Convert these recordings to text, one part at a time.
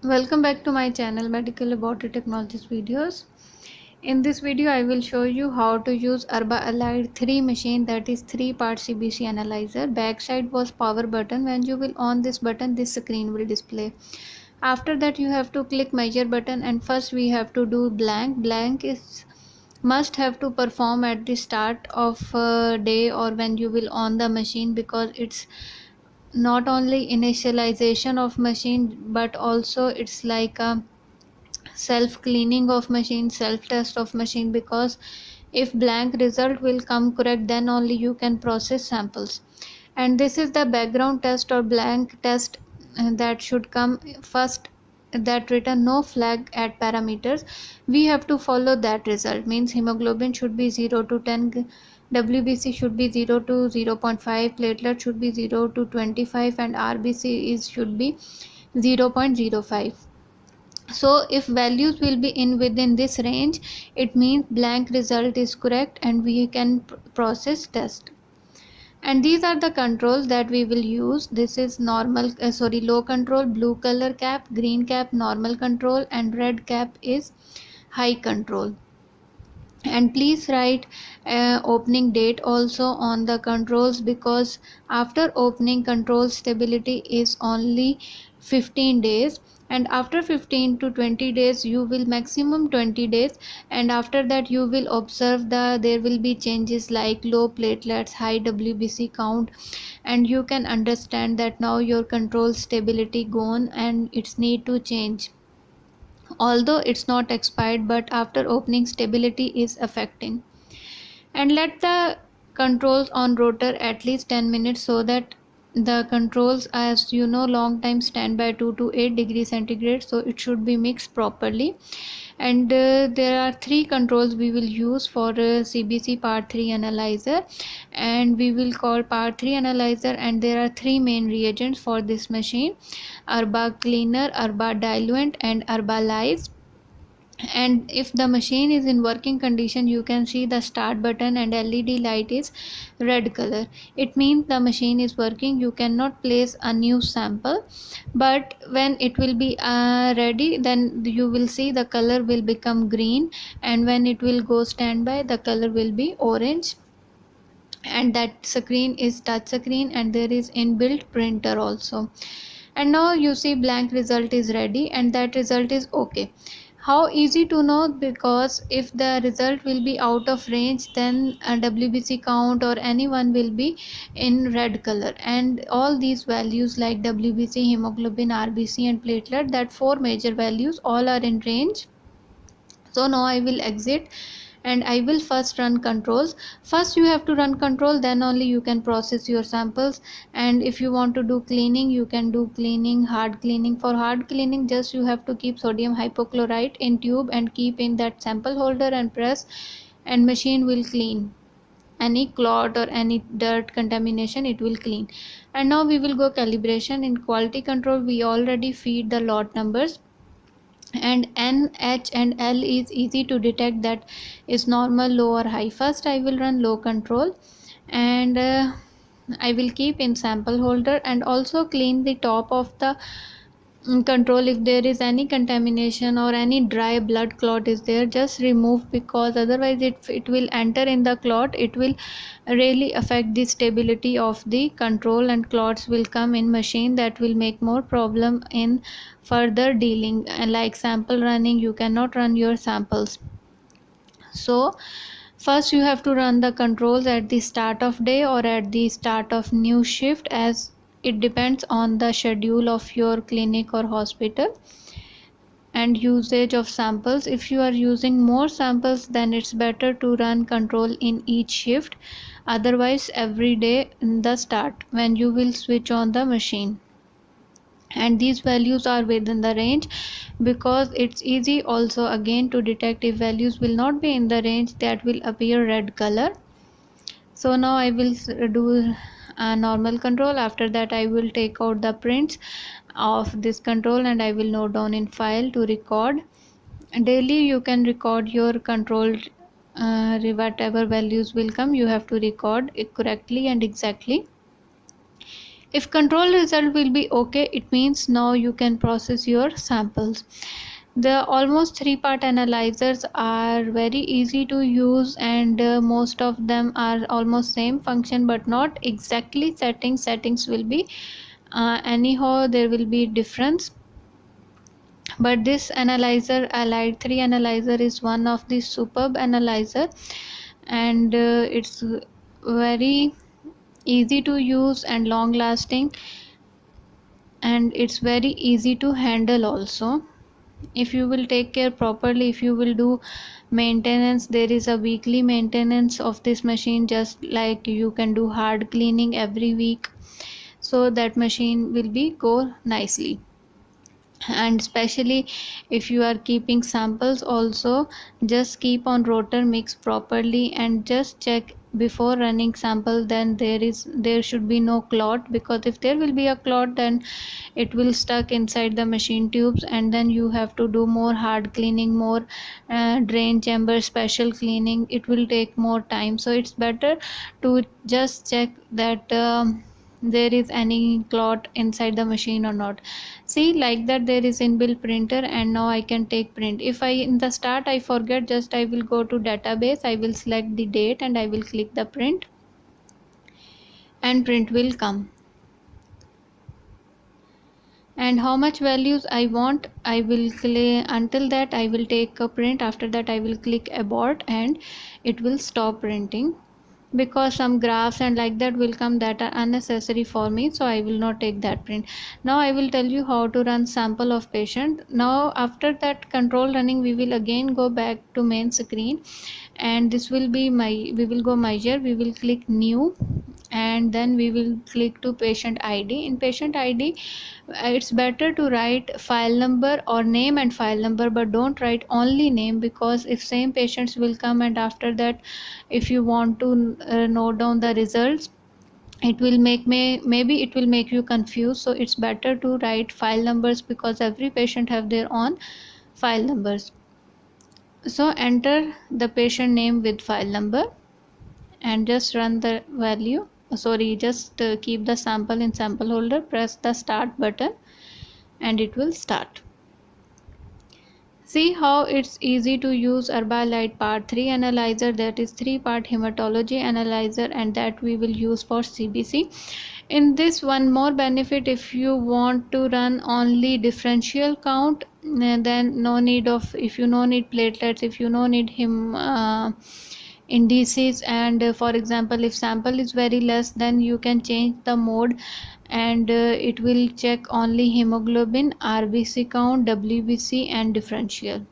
Welcome back to my channel Medical Laboratory Technologies videos. In this video I will show you how to use erba Allied 3 machine, that is 3-part CBC analyzer. Backside was power button. When you will on this button, this screen will display. After that you have to click measure button, and first we have to do blank. Blank is must have to perform at the start of day or when you will on the machine, because it's not only initialization of machine but also it's like a self cleaning of machine, self test of machine, because if blank result will come correct, then only you can process samples. And this is the background test or blank test, that should come first, that written no flag at parameters. We have to follow that result, means hemoglobin should be 0 to 10, WBC should be 0 to 0.5, platelet should be 0 to 25, and RBC is should be 0.05. So if values will be in within this range, it means blank result is correct and we can process test. And these are the controls that we will use. This is normal, low control, blue color cap, green cap normal control, and red cap is high control. And please write opening date also on the controls, because after opening, control stability is only 15 days, and after 15 to 20 days you will maximum 20 days, and after that you will observe there will be changes like low platelets, high WBC count, and you can understand that now your control stability gone and it's need to change. Although it's not expired, but after opening, stability is affecting. And let the controls on rotor at least 10 minutes, so that the controls, as you know, long time stand by 2 to 8 degrees centigrade, so it should be mixed properly. And there are three controls we will use for CBC part 3 analyzer, and we will call part 3 analyzer, and there are three main reagents for this machine: erba cleaner, erba diluent, and erba lyse. And if the machine is in working condition, you can see the start button and LED light is red color. It means the machine is working. You cannot place a new sample, but when it will be ready, then you will see the color will become green, and when it will go standby, the color will be orange. And that screen is touch screen, and there is inbuilt printer also. And now you see blank result is ready, and that result is okay. How easy to know? Because if the result will be out of range, then a WBC count or anyone will be in red color, and all these values like WBC, hemoglobin, RBC, and platelet, that four major values, all are in range. So now I will exit, and I will first run controls. First you have to run control, then only you can process your samples. And if you want to do cleaning, you can do cleaning, hard cleaning. For hard cleaning, just you have to keep sodium hypochlorite in tube and keep in that sample holder and press, and machine will clean any clot or any dirt contamination, it will clean. And now we will go calibration. In quality control, we already feed the lot numbers, and N, H, and L is easy to detect, that is normal, low, or high. First I will run low control, and I will keep in sample holder, and also clean the top of the control. If there is any contamination or any dry blood clot is there, just remove, because otherwise it will enter in the clot. It will really affect the stability of the control, and clots will come in machine, that will make more problem in further dealing. And like sample running, you cannot run your samples. So first you have to run the controls at the start of day or at the start of new shift, as it depends on the schedule of your clinic or hospital and usage of samples. If you are using more samples, then it's better to run control in each shift. Otherwise, every day in the start when you will switch on the machine. And these values are within the range, because it's easy also again to detect. If values will not be in the range, that will appear red color. So now I will do a normal control. After that I will take out the prints of this control, and I will note down in file to record. Daily you can record your control, whatever values will come, you have to record it correctly and exactly. If control result will be okay, it means now you can process your samples. The almost three-part analyzers are very easy to use, and most of them are almost same function but not exactly settings will be anyhow there will be difference. But this analyzer allied 3 analyzer is one of the superb analyzer, and it's very easy to use and long lasting, and it's very easy to handle also. If you will take care properly, if you will do maintenance, there is a weekly maintenance of this machine, just like you can do hard cleaning every week, so that machine will be go nicely. And especially if you are keeping samples also, just keep on rotor mix properly and just check before running sample, then there should be no clot, because if there will be a clot, then it will stuck inside the machine tubes, and then you have to do more hard cleaning, more drain chamber special cleaning, it will take more time. So it's better to just check that there is any clot inside the machine or not. See, like that there is inbuilt printer, and now I can take print. If I in the start I forget, just I will go to database, I will select the date and I will click the print, and print will come. And how much values I want, I will click, until that I will take a print, after that I will click abort and it will stop printing, because some graphs and like that will come that are unnecessary for me, so I will not take that print. Now I will tell you how to run sample of patient. Now after that control running, we will again go back to main screen, and this will be my, we will go measure, we will click new, and then we will click to patient id. In patient id, it's better to write file number or name and file number, but don't write only name, because if same patients will come and after that if you want to note down the results, it will maybe it will make you confused. So it's better to write file numbers, because every patient have their own file numbers. So enter the patient name with file number and just run the value, sorry, just keep the sample in sample holder, press the start button and it will start. See how it's easy to use erba part 3 analyzer, that is 3-part hematology analyzer, and that we will use for CBC. In this, one more benefit, if you want to run only differential count, then no need of, if you no need platelets, if you no need indices, and for example if sample is very less, then you can change the mode, and it will check only hemoglobin, RBC count, WBC and differential,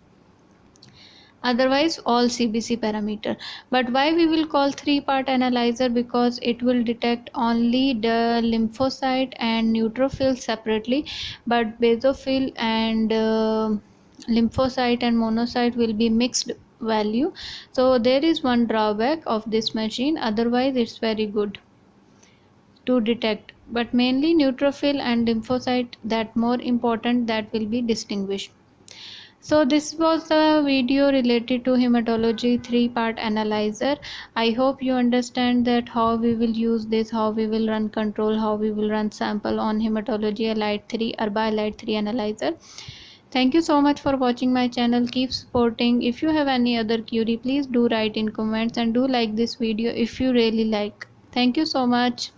otherwise all CBC parameter. But why we will call 3-part analyzer, because it will detect only the lymphocyte and neutrophil separately, but basophil and lymphocyte and monocyte will be mixed value. So there is one drawback of this machine, otherwise it's very good to detect, but mainly neutrophil and lymphocyte, that more important, that will be distinguished. So this was the video related to hematology 3-part analyzer. I hope you understand that how we will use this, how we will run control, how we will run sample on hematology allied 3 erba allied 3 analyzer. Thank you so much for watching my channel. Keep supporting. If you have any other query, please do write in comments, and do like this video if you really like. Thank you so much.